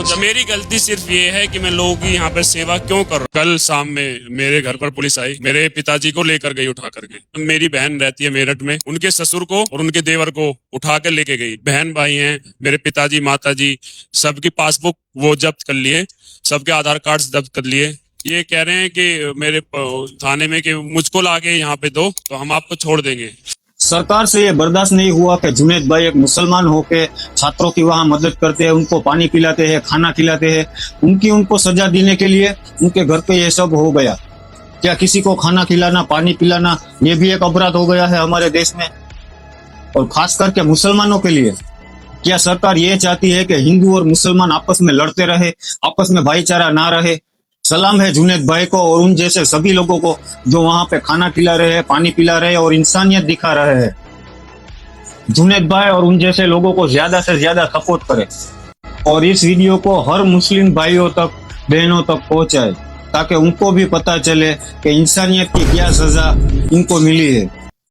जब मेरी गलती सिर्फ ये है कि मैं लोगों की यहाँ पर सेवा क्यों कर रहा हूँ। कल शाम में मेरे घर पर पुलिस आई, मेरे पिताजी को लेकर गई उठा करके। मेरी बहन रहती है मेरठ में, उनके ससुर को और उनके देवर को उठा कर लेके गई। बहन भाई हैं, मेरे पिताजी माताजी, सबकी पासबुक वो जब्त कर लिए, सबके आधार कार्ड जब्त कर लिए। ये कह रहे हैं कि मेरे थाने में कि मुझको लाके यहाँ पे दो तो हम आपको छोड़ देंगे। सरकार से ये बर्दाश्त नहीं हुआ कि जुनैद भाई एक मुसलमान होके छात्रों की वहाँ मदद करते हैं, उनको पानी पिलाते हैं, खाना खिलाते हैं। उनको सजा देने के लिए उनके घर पे ये सब हो गया। क्या किसी को खाना खिलाना, पानी पिलाना ये भी एक अपराध हो गया है हमारे देश में, और खास करके मुसलमानों के लिए? क्या सरकार ये चाहती है कि हिंदू और मुसलमान आपस में लड़ते रहे, आपस में भाईचारा ना रहे? सलाम है जुनैद भाई को और उन जैसे सभी लोगों को जो वहां पे खाना खिला रहे हैं, पानी पिला रहे हैं और इंसानियत दिखा रहे हैं। जुनैद भाई और उन जैसे लोगों को ज्यादा से ज्यादा सपोर्ट करें और इस वीडियो को हर मुस्लिम भाइयों तक, बहनों तक पहुंचाए ताकि उनको भी पता चले कि इंसानियत की क्या सजा इनको मिली है।